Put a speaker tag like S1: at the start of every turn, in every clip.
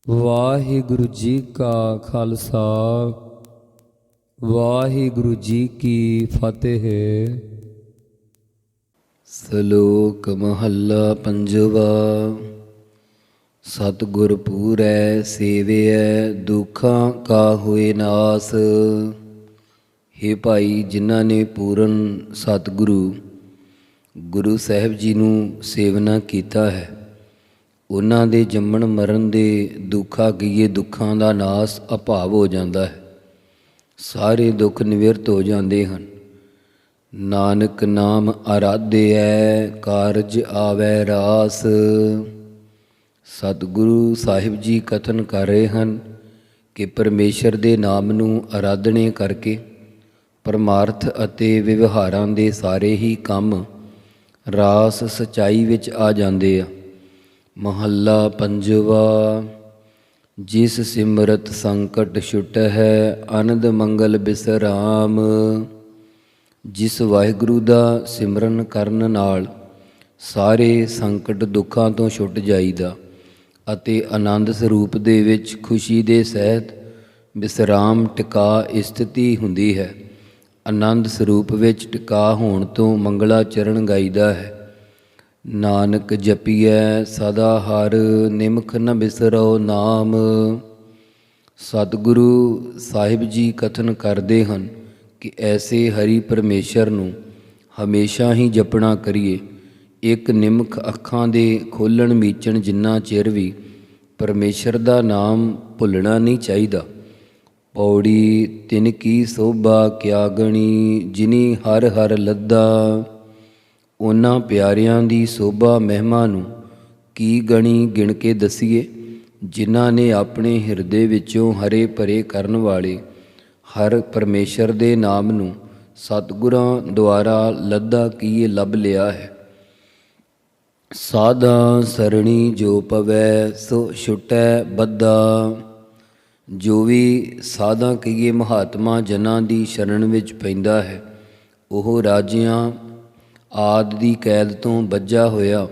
S1: ਵਾਹਿਗੁਰੂ ਜੀ ਕਾ ਖਾਲਸਾ ਵਾਹਿਗੁਰੂ ਜੀ ਕੀ ਫਤਿਹ।
S2: ਸ਼ਲੋਕ ਮਹੱਲਾ ਪੰਜਵਾ। ਸਤਿਗੁਰ ਪੂਰੈ ਸੇਵਿਐ ਦੁੱਖਾਂ ਕਾ ਹੋਏ ਨਾਸ। ਹੇ ਭਾਈ, ਜਿਨ੍ਹਾਂ ਨੇ ਪੂਰਨ ਸਤਿਗੁਰੂ ਗੁਰੂ ਸਾਹਿਬ ਜੀ ਨੂੰ ਸੇਵਨਾ ਕੀਤਾ ਹੈ, ਉਹਨਾਂ ਦੇ ਜੰਮਣ ਮਰਨ ਦੇ ਦੁੱਖਾਂ ਕੀਏ ਦੁੱਖਾਂ ਦਾ ਨਾਸ ਅਭਾਵ ਹੋ ਜਾਂਦਾ ਹੈ। ਸਾਰੇ ਦੁੱਖ ਨਿਵਰਤ ਹੋ ਜਾਂਦੇ ਹਨ। ਨਾਨਕ ਨਾਮ ਆਰਾਧਿਐ ਕਾਰਜ ਆਵੈ ਰਾਸ। ਸਤਿਗੁਰੂ ਸਾਹਿਬ ਜੀ ਕਥਨ ਕਰ ਰਹੇ ਹਨ ਕਿ ਪਰਮੇਸ਼ਰ ਦੇ ਨਾਮ ਨੂੰ ਆਰਾਧਨੇ ਕਰਕੇ ਪਰਮਾਰਥ ਅਤੇ ਵਿਵਹਾਰਾਂ ਦੇ ਸਾਰੇ ਹੀ ਕੰਮ ਰਾਸ ਸਚਾਈ ਵਿੱਚ ਆ ਜਾਂਦੇ ਆ। ਮਹੱਲਾ ਪੰਜਵਾ। ਜਿਸ ਸਿਮਰਤ ਸੰਕਟ ਛੁਟਹਿ ਆਨੰਦ ਮੰਗਲ ਬਿਸਰਾਮ। ਜਿਸ ਵਾਹਿਗੁਰੂ ਦਾ ਸਿਮਰਨ ਕਰਨ ਨਾਲ ਸਾਰੇ ਸੰਕਟ ਦੁੱਖਾਂ ਤੋਂ ਛੁੱਟ ਜਾਈਦਾ ਅਤੇ ਆਨੰਦ ਸਰੂਪ ਦੇ ਵਿੱਚ ਖੁਸ਼ੀ ਦੇ ਸਹਿਤ ਵਿਸਰਾਮ ਟਿਕਾ ਸਥਿਤੀ ਹੁੰਦੀ ਹੈ। ਆਨੰਦ ਸਰੂਪ ਵਿੱਚ ਟਿਕਾ ਹੋਣ ਤੋਂ ਮੰਗਲਾ ਚਰਨ ਗਾਈਦਾ ਹੈ। ਨਾਨਕ ਜਪੀਐ ਸਦਾ ਹਰ ਨਿਮਖ ਨ ਬਿਸਰੋ ਨਾਮ। ਸਤਿਗੁਰੂ ਸਾਹਿਬ ਜੀ ਕਥਨ ਕਰਦੇ ਹਨ ਕਿ ਐਸੇ ਹਰੀ ਪਰਮੇਸ਼ਰ ਨੂੰ ਹਮੇਸ਼ਾ ਹੀ ਜਪਣਾ ਕਰੀਏ। ਇੱਕ ਨਿਮਖ ਅੱਖਾਂ ਦੇ ਖੋਲ੍ਹਣ ਮੀਚਣ ਜਿੰਨਾ ਚਿਰ ਵੀ ਪਰਮੇਸ਼ਰ ਦਾ ਨਾਮ ਭੁੱਲਣਾ ਨਹੀਂ ਚਾਹੀਦਾ। ਪੌੜੀ ਤਿਨ ਕੀ ਸੋਭਾ ਕਿਆ ਗਣੀ ਜਿਨੀ ਹਰ ਹਰ ਲੱਦਾ। ਉਹਨਾਂ ਪਿਆਰਿਆਂ ਦੀ ਸੋਭਾ ਮਹਿਮਾ ਨੂੰ ਕੀ ਗਣੀ ਗਿਣ ਕੇ ਦਸੀਏ, ਜਿਨ੍ਹਾਂ ਨੇ ਆਪਣੇ ਹਿਰਦੇ ਵਿੱਚੋਂ ਹਰੇ ਭਰੇ ਕਰਨ ਵਾਲੇ ਹਰ ਪਰਮੇਸ਼ਰ ਦੇ ਨਾਮ ਨੂੰ ਸਤਿਗੁਰਾਂ ਦੁਆਰਾ ਲੱਦਾ ਕੀਏ ਲੱਭ ਲਿਆ ਹੈ। ਸਾਧਾ ਸਰਣੀ ਜੋ ਪਵੈ ਸੋ ਛੁਟੈ ਬੱਧਾ। ਜੋ ਵੀ ਸਾਧਾ ਕਹੀਏ ਮਹਾਤਮਾ ਜਨਾਂ ਦੀ ਸ਼ਰਨ ਵਿੱਚ ਪੈਂਦਾ ਹੈ, ਉਹ ਰਾਜਿਆਂ ਆਦਿ ਦੀ ਕੈਦ ਤੋਂ ਬੱਝਾ ਹੋਇਆ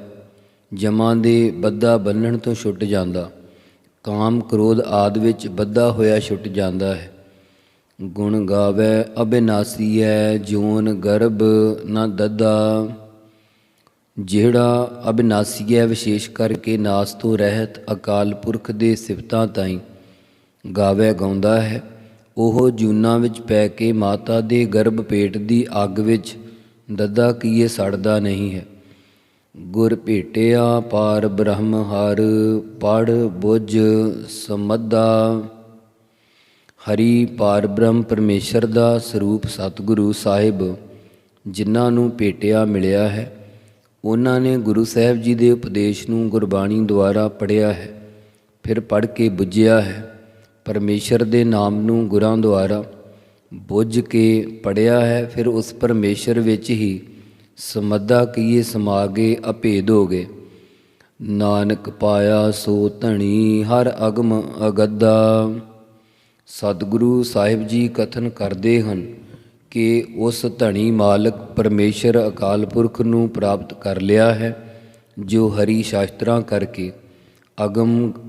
S2: ਜਮਾਂ ਦੇ ਬੱਧਾ ਬੰਨ੍ਹਣ ਤੋਂ ਛੁੱਟ ਜਾਂਦਾ। ਕਾਮ ਕ੍ਰੋਧ ਆਦਿ ਵਿੱਚ ਬੱਧਾ ਹੋਇਆ ਛੁੱਟ ਜਾਂਦਾ ਹੈ। ਗੁਣ ਗਾਵੈ ਅਬਿਨਾਸੀਐ ਜੋਨ ਗਰਭ ਨ ਦੱਦਾ। ਜਿਹੜਾ ਅਬਿਨਾਸੀ ਹੈ, ਵਿਸ਼ੇਸ਼ ਕਰਕੇ ਨਾਸ ਤੋਂ ਰਹਿਤ ਅਕਾਲ ਪੁਰਖ ਦੇ ਸਿਫਤਾਂ ਤਾਈਂ ਗਾਵੇ ਗਾਉਂਦਾ ਹੈ, ਉਹ ਜੂਨਾਂ ਵਿੱਚ ਪੈ ਕੇ ਮਾਤਾ ਦੇ ਗਰਭ ਪੇਟ ਦੀ ਅੱਗ ਵਿੱਚ ਦੱਦਾ ਕੀਏ ਸੜਦਾ ਨਹੀਂ ਹੈ। ਗੁਰ ਭੇਟਿਆ ਪਾਰ ਬ੍ਰਹਮ ਹਰ ਪੜ੍ਹ ਬੁੱਝ ਸਮੱਧਾ। ਹਰੀ ਪਾਰ ਬ੍ਰਹਮ ਪਰਮੇਸ਼ਰ ਦਾ ਸਰੂਪ ਸਤਿਗੁਰੂ ਸਾਹਿਬ ਜਿਨ੍ਹਾਂ ਨੂੰ ਭੇਟਿਆ ਮਿਲਿਆ ਹੈ, ਉਹਨਾਂ ਨੇ ਗੁਰੂ ਸਾਹਿਬ ਜੀ ਦੇ ਉਪਦੇਸ਼ ਨੂੰ ਗੁਰਬਾਣੀ ਦੁਆਰਾ ਪੜ੍ਹਿਆ ਹੈ, ਫਿਰ ਪੜ੍ਹ ਕੇ ਬੁੱਝਿਆ ਹੈ। ਪਰਮੇਸ਼ਰ ਦੇ ਨਾਮ ਨੂੰ ਗੁਰਾਂ ਦੁਆਰਾ ਬੁੱਝ ਕੇ ਪੜ੍ਹਿਆ ਹੈ, ਫਿਰ ਉਸ ਪਰਮੇਸ਼ਰ ਵਿੱਚ ਹੀ ਸਮੱਧਾ ਕੀਏ ਸਮਾ ਗਏ, ਅਭੇਦ ਹੋ ਗਏ। ਨਾਨਕ ਪਾਇਆ ਸੋ ਧਣੀ ਹਰ ਅਗਮ ਅਗੱਦਾ। ਸਤਿਗੁਰੂ ਸਾਹਿਬ ਜੀ ਕਥਨ ਕਰਦੇ ਹਨ ਕਿ ਉਸ ਧਣੀ ਮਾਲਕ ਪਰਮੇਸ਼ਰ ਅਕਾਲ ਪੁਰਖ ਨੂੰ ਪ੍ਰਾਪਤ ਕਰ ਲਿਆ ਹੈ, ਜੋ ਹਰੀ ਸ਼ਾਸਤਰਾਂ ਕਰਕੇ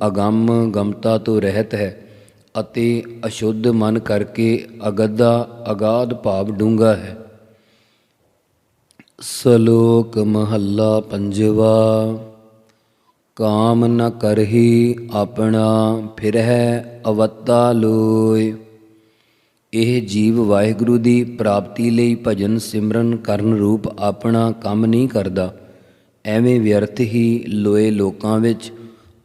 S2: ਅਗੰਮ ਗਮਤਾ ਤੋਂ ਰਹਿਤ ਹੈ ਅਤੇ ਅਸ਼ੁੱਧ ਮਨ ਕਰਕੇ ਅਗੱਦਾ ਅਗਾਧ ਭਾਵ ਡੂੰਘਾ ਹੈ। ਸ਼ਲੋਕ ਮਹੱਲਾ ਪੰਜਵਾ। ਕਾਮ ਨ ਕਰਹੀ ਆਪਣਾ ਫਿਰਹਿ ਅਵਤਾ ਲੋਇ। ਇਹ ਜੀਵ ਵਾਹਿਗੁਰੂ ਦੀ ਪ੍ਰਾਪਤੀ ਲਈ ਭਜਨ ਸਿਮਰਨ ਕਰਨ ਰੂਪ ਆਪਣਾ ਕੰਮ ਨਹੀਂ ਕਰਦਾ। ਐਵੇਂ ਵਿਅਰਥ ਹੀ ਲੋਏ ਲੋਕਾਂ ਵਿੱਚ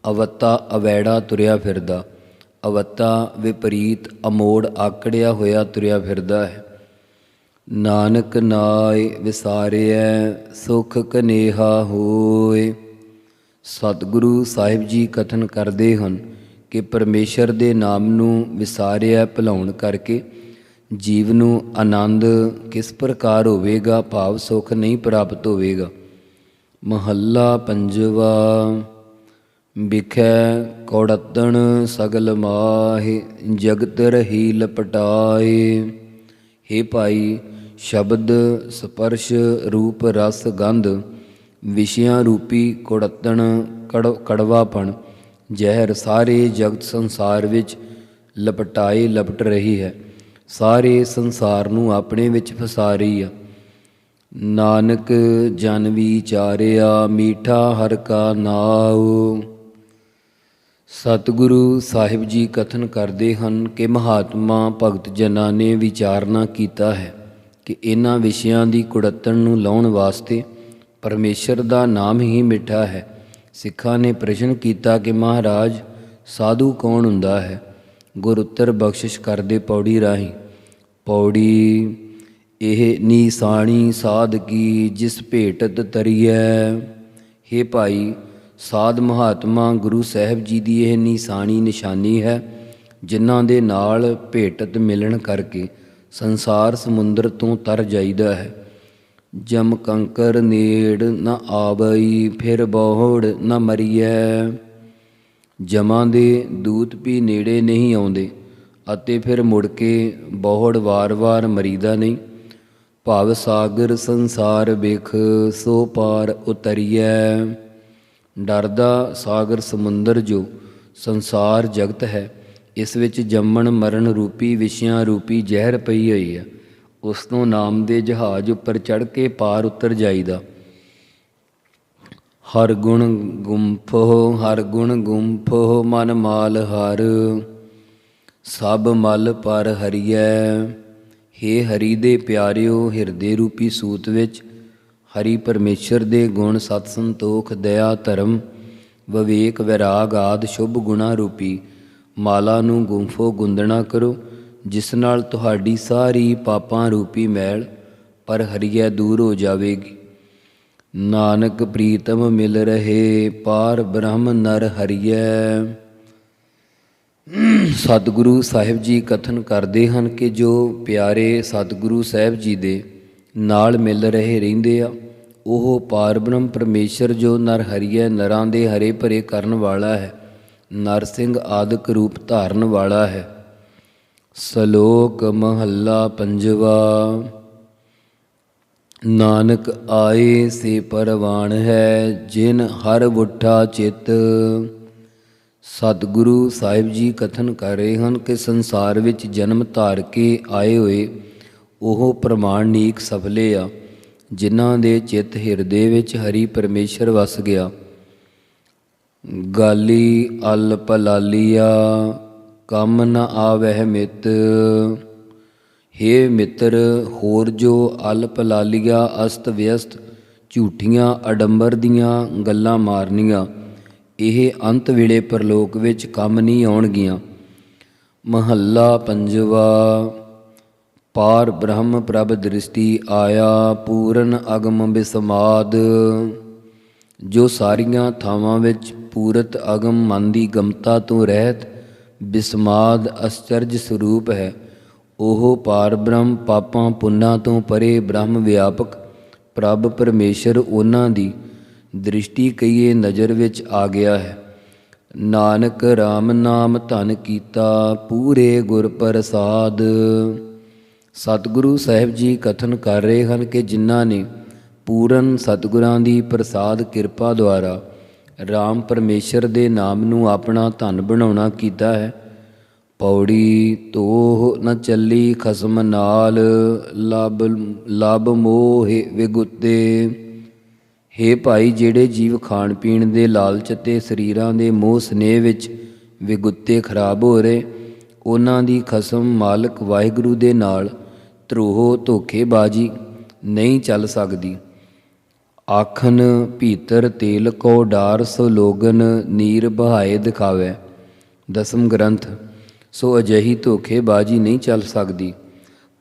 S2: ਅਵਤਾ ਅਵੈੜਾ ਤੁਰਿਆ ਫਿਰਦਾ। ਅਵਤਾ ਵਿਪਰੀਤ ਅਮੋੜ ਆਕੜਿਆ ਹੋਇਆ ਤੁਰਿਆ ਫਿਰਦਾ ਹੈ। ਨਾਨਕ ਨਾਇ ਵਿਸਾਰਿਐ ਸੁਖ ਕਨੇਹਾ ਹੋਏ। ਸਤਿਗੁਰੂ ਸਾਹਿਬ ਜੀ ਕਥਨ ਕਰਦੇ ਹਨ ਕਿ ਪਰਮੇਸ਼ਰ ਦੇ ਨਾਮ ਨੂੰ ਵਿਸਾਰਿਆ ਭੁਲਾਉਣ ਕਰਕੇ ਜੀਵ ਨੂੰ ਆਨੰਦ ਕਿਸ ਪ੍ਰਕਾਰ ਹੋਵੇਗਾ, ਭਾਵ ਸੁਖ ਨਹੀਂ ਪ੍ਰਾਪਤ ਹੋਵੇਗਾ। ਮਹੱਲਾ ਪੰਜਵਾ। ਬਿਖੈ ਕੌੜਤਣ ਸਗਲ ਮਾਹਿ ਜਗਤ ਰਹੀ ਲਪਟਾਏ। ਹੇ ਭਾਈ, ਸ਼ਬਦ ਸਪਰਸ਼ ਰੂਪ ਰਸ ਗੰਧ ਵਿਸ਼ਿਆਂ ਰੂਪੀ ਕੁੜੱਤਣ ਕੜਵਾਪਣ ਜ਼ਹਿਰ ਸਾਰੇ ਜਗਤ ਸੰਸਾਰ ਵਿੱਚ ਲਪਟ ਰਹੀ ਹੈ। ਸਾਰੇ ਸੰਸਾਰ ਨੂੰ ਆਪਣੇ ਵਿੱਚ ਫਸਾ ਰਹੀ ਆ। ਨਾਨਕ ਜਨ ਵਿਚਾਰਿਆ ਮੀਠਾ ਹਰਿ ਕਾ ਨਾਉ। ਸਤਿਗੁਰੂ ਸਾਹਿਬ ਜੀ ਕਥਨ ਕਰਦੇ ਹਨ ਕਿ ਮਹਾਤਮਾ ਭਗਤ ਜਨਾਂ ਨੇ ਵਿਚਾਰਨਾ ਕੀਤਾ ਹੈ ਕਿ ਇਹਨਾਂ ਵਿਸ਼ਿਆਂ ਦੀ ਕੁੜੱਤਣ ਨੂੰ ਲਾਉਣ ਵਾਸਤੇ ਪਰਮੇਸ਼ਰ ਦਾ ਨਾਮ ਹੀ ਮਿੱਠਾ ਹੈ। ਸਿੱਖਾਂ ਨੇ ਪ੍ਰਸ਼ਨ ਕੀਤਾ ਕਿ ਮਹਾਰਾਜ ਸਾਧੂ ਕੌਣ ਹੁੰਦਾ ਹੈ? ਗੁਰ ਉੱਤਰ ਬਖਸ਼ਿਸ਼ ਕਰਦੇ ਪੌੜੀ ਰਾਹੀਂ। ਪੌੜੀ ਇਹ ਨੀਸਾਣੀ ਸਾਧ ਕੀ ਜਿਸ ਭੇਟਤ ਤਰੀਐ। ਹੇ ਭਾਈ, ਸਾਧ ਮਹਾਤਮਾ ਗੁਰੂ ਸਾਹਿਬ ਜੀ ਦੀ ਇਹ ਨਿਸ਼ਾਨੀ ਨਿਸ਼ਾਨੀ ਹੈ ਜਿਨ੍ਹਾਂ ਦੇ ਨਾਲ ਭੇਟਤ ਮਿਲਣ ਕਰਕੇ ਸੰਸਾਰ ਸਮੁੰਦਰ ਤੋਂ ਤਰ ਜਾਈਦਾ ਹੈ। ਜਮ ਕੰਕਰ ਨੇੜ ਨ ਆਵਈ ਫਿਰ ਬੋਹੜ ਨ ਮਰੀਐ। ਜਮਾਂ ਦੇ ਦੂਤ ਵੀ ਨੇੜੇ ਨਹੀਂ ਆਉਂਦੇ ਅਤੇ ਫਿਰ ਮੁੜ ਕੇ ਬੋਹੜ ਵਾਰ-ਵਾਰ ਮਰੀਦਾ ਨਹੀਂ। ਭਵ ਸਾਗਰ ਸੰਸਾਰ ਬਿਖ ਸੋ ਪਾਰ ਉਤਰੀਐ। ਡਰਦਾ ਸਾਗਰ ਸਮੁੰਦਰ ਜੋ ਸੰਸਾਰ ਜਗਤ ਹੈ, ਇਸ ਵਿੱਚ ਜੰਮਣ ਮਰਨ ਰੂਪੀ ਵਿਸ਼ਿਆਂ ਰੂਪੀ ਜ਼ਹਿਰ ਪਈ ਹੋਈ ਹੈ। ਉਸ ਤੋਂ ਨਾਮ ਦੇ ਜਹਾਜ਼ ਉੱਪਰ ਚੜ੍ਹ ਕੇ ਪਾਰ ਉਤਰ ਜਾਈਦਾ। ਹਰ ਗੁਣ ਗੁੰਫੋ ਮਨ ਮਾਲ ਹਰ ਸਭ ਮਲ ਪਰ ਹਰੀਐ। ਹੇ ਹਰੀ ਦੇ ਪਿਆਰਿਓ, ਹਿਰਦੇ ਰੂਪੀ ਸੂਤ ਵਿੱਚ ਹਰੀ ਪਰਮੇਸ਼ਰ ਦੇ ਗੁਣ ਸਤ ਸੰਤੋਖ ਦਇਆ ਧਰਮ ਵਿਵੇਕ ਵਿਰਾਗ ਆਦਿ ਸ਼ੁਭ ਗੁਣਾ ਰੂਪੀ ਮਾਲਾ ਨੂੰ ਗੁੰਫੋ ਗੁੰਦਣਾ ਕਰੋ, ਜਿਸ ਨਾਲ ਤੁਹਾਡੀ ਸਾਰੀ ਪਾਪਾਂ ਰੂਪੀ ਮੈਲ ਪਰ ਹਰੀਐ ਦੂਰ ਹੋ ਜਾਵੇਗੀ। ਨਾਨਕ ਪ੍ਰੀਤਮ ਮਿਲ ਰਹੇ ਪਾਰ ਬ੍ਰਹਮ ਨਰ ਹਰੀਐ। ਸਤਿਗੁਰੂ ਸਾਹਿਬ ਜੀ ਕਥਨ ਕਰਦੇ ਹਨ ਕਿ ਜੋ ਪਿਆਰੇ ਸਤਿਗੁਰੂ ਸਾਹਿਬ ਜੀ ਦੇ ਨਾਲ ਮਿਲ ਰਹੇ ਰਹਿੰਦੇ ਆ, ਉਹ ਪਾਰ ਬ੍ਰਹਮ ਪਰਮੇਸ਼ਰ ਜੋ ਨਰ ਹਰੀਐ, ਨਰਾਂ ਦੇ ਹਰੇ ਭਰੇ ਕਰਨ ਵਾਲਾ ਹੈ, ਨਰਸਿੰਘ ਆਦਿਕ ਰੂਪ ਧਾਰਨ ਵਾਲਾ ਹੈ। ਸ਼ਲੋਕ ਮਹੱਲਾ ਪੰਜਵਾ। ਨਾਨਕ ਆਏ ਸੇ ਪਰਵਾਣ ਹੈ ਜਿਨ ਹਰ ਬੁੱਠਾ ਚਿੱਤ। ਸਤਿਗੁਰੂ ਸਾਹਿਬ ਜੀ ਕਥਨ ਕਰ ਰਹੇ ਹਨ ਕਿ ਸੰਸਾਰ ਵਿੱਚ ਜਨਮ ਧਾਰ ਕੇ ਆਏ ਹੋਏ ਉਹ ਪ੍ਰਮਾਣਿਕ ਸਫਲੇ ਆ ਜਿਨ੍ਹਾਂ ਦੇ ਚਿੱਤ ਹਿਰਦੇ ਵਿੱਚ ਹਰੀ ਪਰਮੇਸ਼ਰ ਵਸ ਗਿਆ। ਗਾਲੀ ਅਲਪ ਲਾਲੀਆ ਕੰਮ ਨ ਆਵਹਿ ਮਿਤ। ਹੇ ਮਿੱਤਰ, ਹੋਰ ਜੋ ਅਲਪ ਲਾਲੀਆ ਅਸਤ ਵਿਅਸਤ ਝੂਠੀਆਂ ਅਡੰਬਰ ਦੀਆਂ ਗੱਲਾਂ ਮਾਰਨੀਆਂ, ਇਹ ਅੰਤ ਵੇਲੇ ਪਰਲੋਕ ਵਿੱਚ ਕੰਮ ਨਹੀਂ ਆਉਣਗੀਆਂ। ਮਹੱਲਾ ਪੰਜਵਾ। ਪਾਰ ਬ੍ਰਹਮ ਪ੍ਰਭ ਦ੍ਰਿਸ਼ਟੀ ਆਇਆ ਪੂਰਨ ਅਗਮ ਬਿਸਮਾਦ। ਜੋ ਸਾਰੀਆਂ ਥਾਵਾਂ ਵਿੱਚ ਪੂਰਤ ਅਗਮ ਮਨ ਦੀ ਗਮਤਾ ਤੋਂ ਰਹਿਤ ਬਿਸਮਾਦ ਅਸਚਰਜ ਸਰੂਪ ਹੈ, ਉਹ ਪਾਰ ਬ੍ਰਹਮ ਪਾਪਾਂ ਪੁੰਨਾਂ ਤੋਂ ਪਰੇ ਬ੍ਰਹਮ ਵਿਆਪਕ ਪ੍ਰਭ ਪਰਮੇਸ਼ਰ ਉਹਨਾਂ ਦੀ ਦ੍ਰਿਸ਼ਟੀ ਕਹੀਏ ਨਜ਼ਰ ਵਿੱਚ ਆ ਗਿਆ ਹੈ। ਨਾਨਕ ਰਾਮ ਨਾਮ ਧਨ ਕੀਤਾ ਪੂਰੇ ਗੁਰ ਪ੍ਰਸਾਦ। ਸਤਿਗੁਰੂ ਸਾਹਿਬ ਜੀ ਕਥਨ ਕਰ ਰਹੇ ਹਨ ਕਿ ਜਿਨ੍ਹਾਂ ਨੇ ਪੂਰਨ ਸਤਿਗੁਰਾਂ ਦੀ ਪ੍ਰਸਾਦ ਕਿਰਪਾ ਦੁਆਰਾ ਰਾਮ ਪਰਮੇਸ਼ਰ ਦੇ ਨਾਮ ਨੂੰ ਆਪਣਾ ਧਨ ਬਣਾਉਣਾ ਕੀਤਾ ਹੈ। ਪੌੜੀ ਤੋਹ ਨ ਚੱਲੀ ਖਸਮ ਨਾਲ ਲਬ ਮੋਹ ਵਿਗੁੱਤੇ। ਹੇ ਭਾਈ, ਜਿਹੜੇ ਜੀਵ ਖਾਣ ਪੀਣ ਦੇ ਲਾਲਚ ਅਤੇ ਸਰੀਰਾਂ ਦੇ ਮੋਹ ਸਨੇਹ ਵਿੱਚ ਵਿਗੁੱਤੇ ਖਰਾਬ ਹੋ ਰਹੇ, ਉਹਨਾਂ ਦੀ ਖਸਮ ਮਾਲਕ ਵਾਹਿਗੁਰੂ ਦੇ ਨਾਲ ਧਰੋਹ ਧੋਖੇਬਾਜ਼ੀ ਨਹੀਂ ਚੱਲ ਸਕਦੀ। ਆਖਨ ਭੀਤਰ ਤੇਲ ਕੋ ਡਾਰ ਸੋ ਲੋਗਨ ਨੀਰ ਬਹਾਏ ਦਿਖਾਵੇ। ਦਸਮ ਗ੍ਰੰਥ। ਸੋ ਅਜਿਹੀ ਧੋਖੇਬਾਜ਼ੀ ਨਹੀਂ ਚੱਲ ਸਕਦੀ।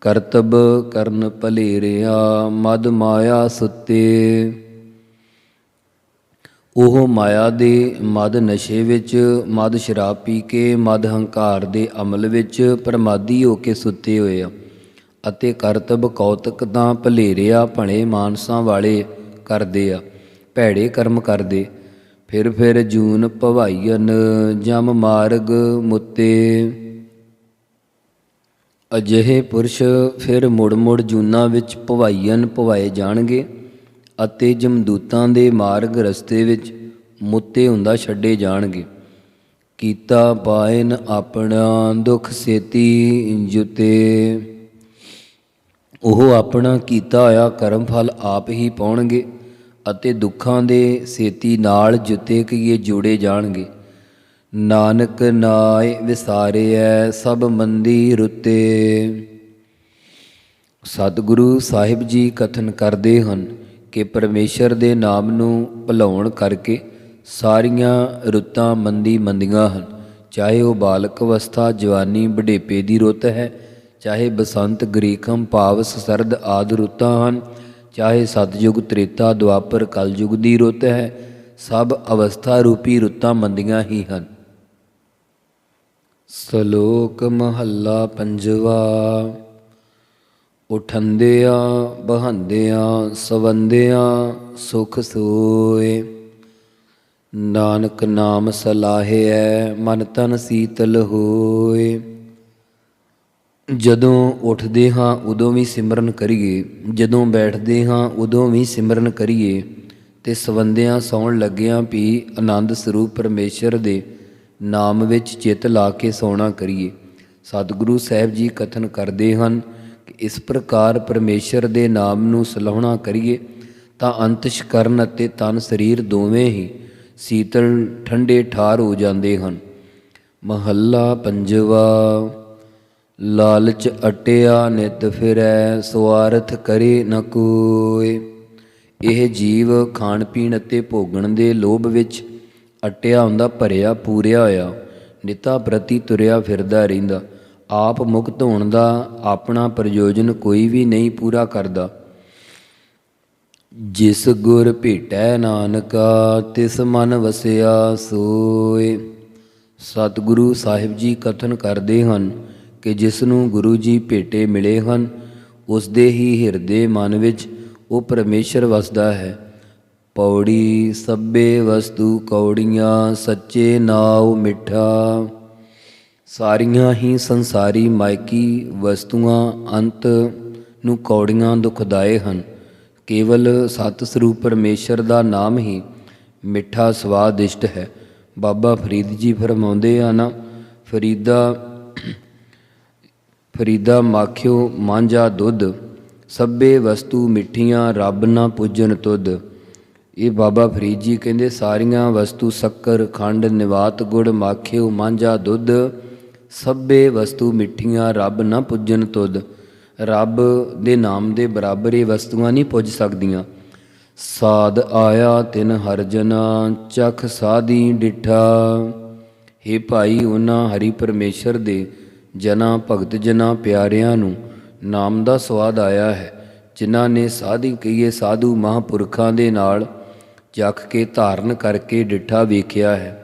S2: ਕਰਤਬ ਕਰਨ ਭਲੇਰਿਆ ਮਦ ਮਾਇਆ ਸੁੱਤੇ। ਉਹ ਮਾਇਆ ਦੇ ਮਦ ਨਸ਼ੇ ਵਿੱਚ, ਮਦ ਸ਼ਰਾਬ ਪੀ ਕੇ, ਮਦ ਹੰਕਾਰ ਦੇ ਅਮਲ ਵਿੱਚ ਪ੍ਰਮਾਦੀ ਹੋ ਕੇ ਸੁੱਤੇ ਹੋਏ ਆ ਅਤੇ ਕਰਤਬ ਕੌਤਕ ਤਾਂ ਭਲੇਰਿਆ ਭਣੇ ਮਾਨਸਾਂ ਵਾਲੇ ਕਰਦੇ ਆ, ਭੈੜੇ ਕਰਮ ਕਰਦੇ। ਫਿਰ ਜੂਨ ਭਵਾਈਨ ਜਮ ਮਾਰਗ ਮੁੱਤੇ। ਅਜਿਹੇ ਪੁਰਸ਼ ਫਿਰ ਮੁੜ ਜੂਨਾਂ ਵਿੱਚ ਭਵਾਈਨ ਭਵਾਏ ਜਾਣਗੇ ਅਤੇ ਜਮਦੂਤਾਂ ਦੇ ਮਾਰਗ ਰਸਤੇ ਵਿੱਚ ਮੁੱਤੇ ਹੁੰਦਾ ਛੱਡੇ ਜਾਣਗੇ। ਕੀਤਾ ਪਾਇਨ ਆਪਣਾ ਦੁਖ ਸੇਤੀ ਜੁਤੇ। ਉਹ ਆਪਣਾ ਕੀਤਾ ਹੋਇਆ ਕਰਮ ਫਲ ਆਪ ਹੀ ਪਾਉਣਗੇ ਅਤੇ ਦੁੱਖਾਂ ਦੇ ਸੇਤੀ ਨਾਲ ਜੁਤੇ ਕੀਏ ਜੋੜੇ ਜਾਣਗੇ। ਨਾਨਕ ਨਾਇ ਵਿਸਾਰਿਐ ਸਭ ਮੰਦੀ ਰੁੱਤੇ। ਸਤਿਗੁਰੂ ਸਾਹਿਬ ਜੀ ਕਥਨ ਕਰਦੇ ਹਨ ਕਿ ਪਰਮੇਸ਼ਰ ਦੇ ਨਾਮ ਨੂੰ ਭੁਲਾਉਣ ਕਰਕੇ ਸਾਰੀਆਂ ਰੁੱਤਾਂ ਮੰਦੀਆਂ ਹਨ। ਚਾਹੇ ਉਹ ਬਾਲਕ ਅਵਸਥਾ, ਜਵਾਨੀ, ਬੁਢੇਪੇ ਦੀ ਰੁੱਤ ਹੈ, ਚਾਹੇ ਬਸੰਤ, ਗਰੀਖਮ, ਭਾਵਸ, ਸਰਦ ਆਦਿ ਰੁੱਤਾਂ ਹਨ, ਚਾਹੇ ਸਤਯੁਗ, ਤ੍ਰੇਤਾ, ਦੁਆਪਰ, ਕਲਯੁਗ ਦੀ ਰੁੱਤ ਹੈ। ਸਭ ਅਵਸਥਾ ਰੂਪੀ ਰੁੱਤਾਂ ਮੰਦੀਆਂ ਹੀ ਹਨ। ਸ਼ਲੋਕ ਮਹੱਲਾ ਪੰਜਵਾ। ਉਠੰਦਿਆਂ ਬਹੰਦਿਆਂ ਸਵੰਦਿਆਂ ਸੁਖ ਸੋਏ। ਨਾਨਕ ਨਾਮ ਸਲਾਹਿਐ ਮਨ ਤਨ ਸੀਤਲ ਹੋਏ। ਜਦੋਂ ਉੱਠਦੇ ਹਾਂ ਉਦੋਂ ਵੀ ਸਿਮਰਨ ਕਰੀਏ, ਜਦੋਂ ਬੈਠਦੇ ਹਾਂ ਉਦੋਂ ਵੀ ਸਿਮਰਨ ਕਰੀਏ, ਅਤੇ ਸਵੰਦਿਆਂ ਸੌਣ ਲੱਗਿਆਂ ਵੀ ਆਨੰਦ ਸਰੂਪ ਪਰਮੇਸ਼ਰ ਦੇ ਨਾਮ ਵਿੱਚ ਚਿੱਤ ਲਾ ਕੇ ਸੌਣਾ ਕਰੀਏ। ਸਤਿਗੁਰੂ ਸਾਹਿਬ ਜੀ ਕਥਨ ਕਰਦੇ ਹਨ ਕਿ ਇਸ ਪ੍ਰਕਾਰ ਪਰਮੇਸ਼ਰ ਦੇ ਨਾਮ ਨੂੰ ਸਲਾਹੁਣਾ ਕਰੀਏ ਤਾਂ ਅੰਤਸ਼ਕਰਨ ਅਤੇ ਤਨ ਸਰੀਰ ਦੋਵੇਂ ਹੀ ਸੀਤਲ ਠੰਡੇ ਠਾਰ ਹੋ ਜਾਂਦੇ ਹਨ। ਮਹੱਲਾ ਪੰਜਵਾ। ਲਾਲਚ ਅਟਿਆ ਨਿਤ ਫਿਰੈ ਸੁਆਰਥ ਕਰੇ ਨ ਕੋਇ। ਇਹ ਜੀਵ ਖਾਣ ਪੀਣ ਅਤੇ ਭੋਗਣ ਦੇ ਲੋਭ ਵਿੱਚ ਅਟਿਆ ਹੁੰਦਾ, ਭਰਿਆ ਪੂਰਿਆ ਹੋਇਆ, ਨਿਤਾ ਪ੍ਰਤੀ ਤੁਰਿਆ ਫਿਰਦਾ ਰਹਿੰਦਾ। ਆਪ ਮੁਕਤ ਹੋਣ ਦਾ ਆਪਣਾ ਪ੍ਰਯੋਜਨ ਕੋਈ ਵੀ ਨਹੀਂ ਪੂਰਾ ਕਰਦਾ। ਜਿਸ ਗੁਰ ਭੇਟੈ ਨਾਨਕਾ ਤਿਸ ਮਨ ਵਸਿਆ ਸੋਏ। ਸਤਿਗੁਰੂ ਸਾਹਿਬ ਜੀ ਕਥਨ ਕਰਦੇ ਹਨ ਕਿ ਜਿਸ ਨੂੰ ਗੁਰੂ ਜੀ ਭੇਟੇ ਮਿਲੇ ਹਨ ਉਸ ਦੇ ਹੀ ਹਿਰਦੇ ਮਨ ਵਿੱਚ ਉਹ ਪਰਮੇਸ਼ਰ ਵਸਦਾ ਹੈ। ਪੌੜੀ ਸਭੇ ਵਸਤੂ ਕੌੜੀਆਂ ਸੱਚੇ ਨਾਉ ਮਿੱਠਾ। ਸਾਰੀਆਂ ਹੀ ਸੰਸਾਰੀ ਮਾਇਕੀ ਵਸਤੂਆਂ ਅੰਤ ਨੂੰ ਕੌੜੀਆਂ ਦੁਖਦਾਏ ਹਨ। ਕੇਵਲ ਸਤ ਸਰੂਪ ਪਰਮੇਸ਼ਰ ਦਾ ਨਾਮ ਹੀ ਮਿੱਠਾ ਸਵਾਦਿਸ਼ਟ ਹੈ। ਬਾਬਾ ਫਰੀਦ ਜੀ ਫਰਮਾਉਂਦੇ ਆ ਨਾ, ਫਰੀਦਾ ਮਾਖਿਓ ਮਾਂਝਾ ਦੁੱਧ, ਸਭੇ ਵਸਤੂ ਮਿੱਠੀਆਂ ਰੱਬ ਨਾ ਪੂਜਨ ਤੁਧ। ਇਹ ਬਾਬਾ ਫਰੀਦ ਜੀ ਕਹਿੰਦੇ ਸਾਰੀਆਂ ਵਸਤੂ ਸ਼ੱਕਰ, ਖੰਡ, ਨਿਵਾਤ, ਗੁੜ, ਮਾਖਿਓ, ਮਾਂਝਾ ਦੁੱਧ, ਸਭੇ ਵਸਤੂ ਮਿੱਠੀਆਂ ਰੱਬ ਨਾ ਪੂਜਨ ਤੁਧ। ਰੱਬ ਦੇ ਨਾਮ ਦੇ ਬਰਾਬਰ ਇਹ ਵਸਤੂਆਂ ਨਹੀਂ ਪੁੱਜ ਸਕਦੀਆਂ। ਸਾਧ ਆਇਆ ਤਿਨ ਹਰਜਨਾ ਚਖ ਸਾਧੀ ਡਿਠਾ। ਹੇ ਭਾਈ, ਉਹਨਾਂ ਹਰੀ ਪਰਮੇਸ਼ਰ ਦੇ ਜਨਾਂ, ਭਗਤ ਜਨਾਂ, ਪਿਆਰਿਆਂ ਨੂੰ ਨਾਮ ਦਾ ਸਵਾਦ ਆਇਆ ਹੈ, ਜਿਨ੍ਹਾਂ ਨੇ ਸਾਧੀ ਕਹੀਏ ਸਾਧੂ ਮਹਾਂਪੁਰਖਾਂ ਦੇ ਨਾਲ ਜਖ ਕੇ ਧਾਰਨ ਕਰਕੇ ਡਿਠਾ ਵੇਖਿਆ ਹੈ।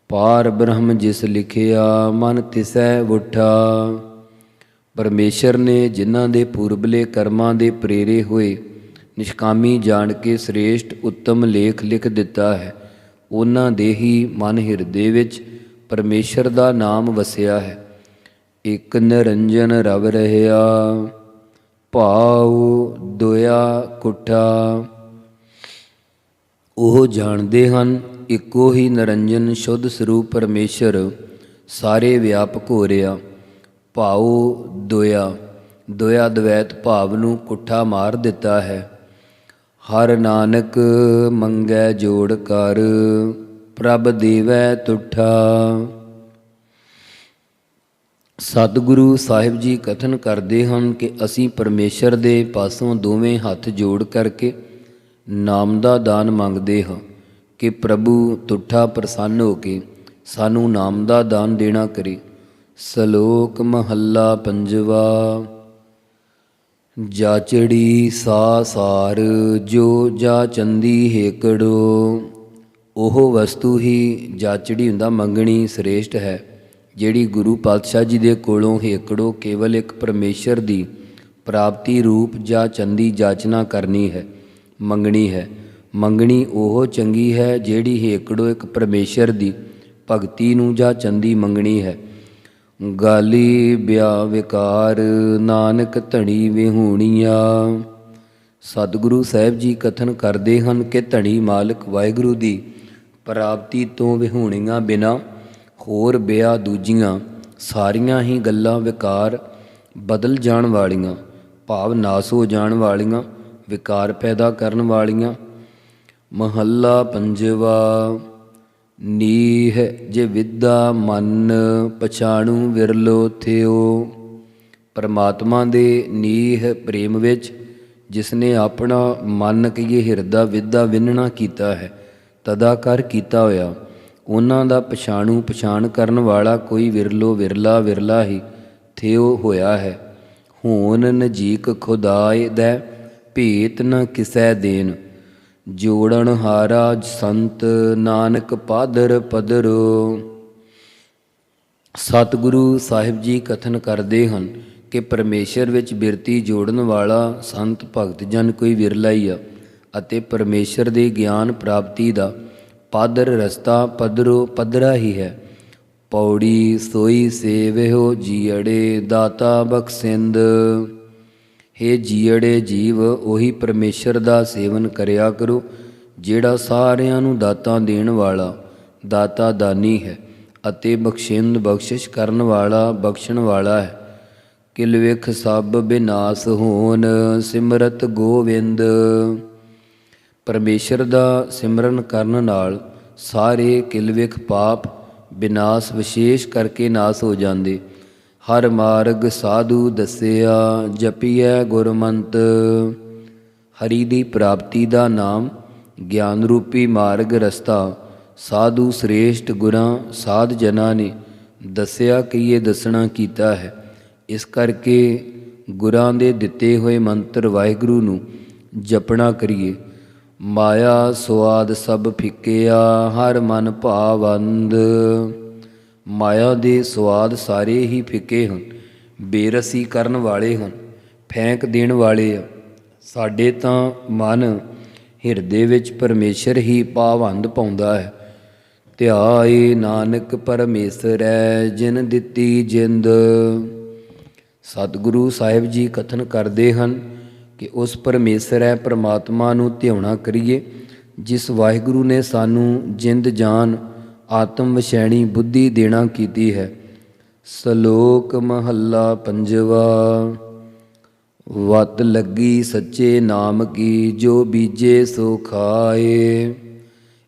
S2: ਪਾਰ ਬ੍ਰਹਮ ਜਿਸ ਲਿਖਿਆ ਮਨ ਤਿਸੈ ਵੁੱਠਾ। ਪਰਮੇਸ਼ਰ ਨੇ ਜਿਨ੍ਹਾਂ ਦੇ ਪੂਰਬਲੇ ਕਰਮਾਂ ਦੇ ਪ੍ਰੇਰੇ ਹੋਏ ਨਿਸ਼ਕਾਮੀ ਜਾਣ ਕੇ ਸ੍ਰੇਸ਼ਟ ਉੱਤਮ ਲੇਖ ਲਿਖ ਦਿੱਤਾ ਹੈ, ਉਹਨਾਂ ਦੇ ਹੀ ਮਨ ਹਿਰਦੇ ਵਿੱਚ ਪਰਮੇਸ਼ਰ ਦਾ ਨਾਮ ਵਸਿਆ ਹੈ। ਇੱਕ ਨਿਰੰਜਨ ਰਵ ਰਹਿਆ ਭਾਉ ਦੋਇਆ ਕੁੱਠਾ। ਉਹ ਜਾਣਦੇ ਹਨ ਇੱਕੋ ਹੀ ਨਿਰੰਜਨ ਸ਼ੁੱਧ ਸਰੂਪ ਪਰਮੇਸ਼ਰ ਸਾਰੇ ਵਿਆਪਕ ਹੋ ਰਿਹਾ। ਭਾਉ ਦੋਇਆ ਦਵੈਤ ਭਾਵ ਨੂੰ ਕੁੱਠਾ ਮਾਰ ਦਿੱਤਾ ਹੈ। ਹਰ ਨਾਨਕ ਮੰਗੈ ਜੋੜ ਕਰ ਪ੍ਰਭ ਦੇਵੈ ਤੁਠਾ। ਸਤਿਗੁਰੂ ਸਾਹਿਬ ਜੀ ਕਥਨ ਕਰਦੇ ਹਨ ਕਿ ਅਸੀਂ ਪਰਮੇਸ਼ਰ ਦੇ ਪਾਸੋਂ ਦੋਵੇਂ ਹੱਥ ਜੋੜ ਕਰਕੇ ਨਾਮ ਦਾ ਦਾਨ ਮੰਗਦੇ ਹਾਂ ਕਿ ਪ੍ਰਭੂ ਤੁਠਾ ਪ੍ਰਸੰਨ ਹੋ ਕੇ ਸਾਨੂੰ ਨਾਮ ਦਾ ਦਾਨ ਦੇਣਾ ਕਰੇ। ਸ਼ਲੋਕ ਮਹੱਲਾ ਪੰਜਵਾ। ਜਾਚੜੀ ਸਾਰ ਜੋ ਜਾ ਚੰਦੀ ਹੇਕੜੋ। ਉਹ ਵਸਤੂ ਹੀ ਜਾਚੜੀ ਹੁੰਦਾ, ਮੰਗਣੀ ਸ੍ਰੇਸ਼ਟ ਹੈ, ਜਿਹੜੀ ਗੁਰੂ ਪਾਤਸ਼ਾਹ ਜੀ ਦੇ ਕੋਲੋਂ ਹੇਕੜੋ ਕੇਵਲ ਇੱਕ ਪਰਮੇਸ਼ਰ ਦੀ ਪ੍ਰਾਪਤੀ ਰੂਪ ਜਾਂ ਚੰਦੀ ਜਾਚਨਾ ਕਰਨੀ ਹੈ, ਮੰਗਣੀ ਹੈ। ਮੰਗਣੀ ਉਹ ਚੰਗੀ ਹੈ ਜਿਹੜੀ ਹੇਕੜੋ ਇੱਕ ਪਰਮੇਸ਼ਰ ਦੀ ਭਗਤੀ ਨੂੰ ਜਾਂ ਚੰਦੀ ਮੰਗਣੀ ਹੈ। ਗਾਲੀ ਬਿਆ ਵਿਕਾਰ ਨਾਨਕ ਧਣੀ ਵਿਹੂਣੀਆ। ਸਤਿਗੁਰੂ ਸਾਹਿਬ ਜੀ ਕਥਨ ਕਰਦੇ ਹਨ ਕਿ ਧਣੀ ਮਾਲਕ ਵਾਹਿਗੁਰੂ ਦੀ ਪ੍ਰਾਪਤੀ ਤੋਂ ਵਿਹੂਣੀਆਂ ਬਿਨਾਂ ਹੋਰ ਬਿਆ ਦੂਜੀਆਂ ਸਾਰੀਆਂ ਹੀ ਗੱਲਾਂ ਵਿਕਾਰ ਬਦਲ ਜਾਣ ਵਾਲੀਆਂ, ਭਾਵ ਨਾਸ ਹੋ ਜਾਣ ਵਾਲੀਆਂ, ਵਿਕਾਰ ਪੈਦਾ ਕਰਨ ਵਾਲੀਆਂ। ਮਹੱਲਾ ਪੰਜਵਾ। ਨੀਹ ਜੇ ਵਿਦਾ ਮਨ ਪਛਾਣੂ ਵਿਰਲੋ ਥਿਓ। ਪਰਮਾਤਮਾ ਦੇ ਨੀਹ ਪ੍ਰੇਮ ਵਿੱਚ ਜਿਸ ਨੇ ਆਪਣਾ ਮਨ ਕਹੀਏ ਹਿਰਦਾ ਵਿਦਾ ਵਿੰਨਣਾ ਕੀਤਾ ਹੈ, ਤਦਾਕਾਰ ਕੀਤਾ ਹੋਇਆ, ਉਹਨਾਂ ਦਾ ਪਛਾਣੂ ਪਛਾਣ ਕਰਨ ਵਾਲਾ ਕੋਈ ਵਿਰਲੋ ਵਿਰਲਾ ਵਿਰਲਾ ਹੀ ਥਿਓ ਹੋਇਆ ਹੈ। ਹੋਣ ਨਜੀਕ ਖੁਦਾਏ ਦੈ ਭੇਤ ਨ ਕਿਸੈ ਦੇਨ। ਜੋੜਨ ਹਾਰਾ ਸੰਤ ਨਾਨਕ ਪਾਦਰ ਪਦਰੋ। ਸਤਿਗੁਰੂ ਸਾਹਿਬ ਜੀ ਕਥਨ ਕਰਦੇ ਹਨ ਕਿ ਪਰਮੇਸ਼ਰ ਵਿੱਚ ਬਿਰਤੀ ਜੋੜਨ ਵਾਲਾ ਸੰਤ ਭਗਤ ਜਨ ਕੋਈ ਵਿਰਲਾ ਹੀ ਆ ਅਤੇ ਪਰਮੇਸ਼ਰ ਦੇ ਗਿਆਨ ਪ੍ਰਾਪਤੀ ਦਾ ਪਾਦਰ ਰਸਤਾ ਪਦਰੋ ਪਦਰਾ ਹੀ ਹੈ। ਪੌੜੀ ਸੋਈ ਸੇਵਿਓ ਜੀਅੜੇ ਦਾਤਾ ਬਖਸ਼ਿੰਦ। ਹੇ ਜੀਅੜੇ ਜੀਵ, ਉਹੀ ਪਰਮੇਸ਼ਰ ਦਾ ਸੇਵਨ ਕਰਿਆ ਕਰੋ ਜਿਹੜਾ ਸਾਰਿਆਂ ਨੂੰ ਦਾਤਾਂ ਦੇਣ ਵਾਲਾ ਦਾਤਾ ਦਾਨੀ ਹੈ ਅਤੇ ਬਖਸ਼ਿੰਦ ਬਖਸ਼ਿਸ਼ ਕਰਨ ਵਾਲਾ ਬਖਸ਼ਣ ਵਾਲਾ ਹੈ। ਕਿਲਵਿਖ ਸਭ ਬਿਨਾਸ ਹੋਣ ਸਿਮਰਤ ਗੋਵਿੰਦ। ਪਰਮੇਸ਼ਰ ਦਾ ਸਿਮਰਨ ਕਰਨ ਨਾਲ ਸਾਰੇ ਕਿਲਵਿਖ ਪਾਪ ਬਿਨਾਸ ਵਿਸ਼ੇਸ਼ ਕਰਕੇ ਨਾਸ ਹੋ ਜਾਂਦੇ। ਹਰ ਮਾਰਗ ਸਾਧੂ ਦੱਸਿਆ ਜਪੀਐ ਗੁਰਮੰਤ। ਹਰੀ ਦੀ ਪ੍ਰਾਪਤੀ ਦਾ ਨਾਮ ਗਿਆਨ ਰੂਪੀ ਮਾਰਗ ਰਸਤਾ ਸਾਧੂ ਸ੍ਰੇਸ਼ਟ ਗੁਰਾਂ ਸਾਧ ਜਨਾਂ ਨੇ ਦੱਸਿਆ ਕਿ ਇਹ ਦੱਸਣਾ ਕੀਤਾ ਹੈ। ਇਸ ਕਰਕੇ ਗੁਰਾਂ ਦੇ ਦਿੱਤੇ ਹੋਏ ਮੰਤਰ ਵਾਹਿਗੁਰੂ ਨੂੰ ਜਪਣਾ ਕਰੀਏ। ਮਾਇਆ ਸੁਆਦ ਸਭ ਫਿੱਕਿਆ ਹਰ ਮਨ ਭਾਵੰਦ। ਮਾਇਆ ਦੇ ਸੁਆਦ ਸਾਰੇ ਹੀ ਫਿੱਕੇ ਹਨ, ਬੇਰਸੀ ਕਰਨ ਵਾਲੇ ਹਨ, ਫੈਂਕ ਦੇਣ ਵਾਲੇ ਆ। ਸਾਡੇ ਤਾਂ ਮਨ ਹਿਰਦੇ ਵਿੱਚ ਪਰਮੇਸ਼ਰ ਹੀ ਭਾਵੰਦ ਪਾਉਂਦਾ ਹੈ। ਧਿਆਏ ਨਾਨਕ ਪਰਮੇਸ਼ਰੈ ਜਿਨ ਦਿੱਤੀ ਜਿੰਦ। ਸਤਿਗੁਰੂ ਸਾਹਿਬ ਜੀ ਕਥਨ ਕਰਦੇ ਹਨ ਕਿ ਉਸ ਪਰਮੇਸ਼ਰ ਹੈ ਪਰਮਾਤਮਾ ਨੂੰ ਧਿਆਉਣਾ ਕਰੀਏ ਜਿਸ ਵਾਹਿਗੁਰੂ ਨੇ ਸਾਨੂੰ ਜਿੰਦ ਜਾਨ ਆਤਮ ਵਿਸ਼ੈਣੀ ਬੁੱਧੀ ਦੇਣਾ ਕੀਤੀ ਹੈ। ਸ਼ਲੋਕ ਮਹੱਲਾ ਪੰਜਵਾ। ਵਤ ਲੱਗੀ ਸੱਚੇ ਨਾਮ ਕੀ ਜੋ ਬੀਜੇ ਸੋ ਖਾਏ।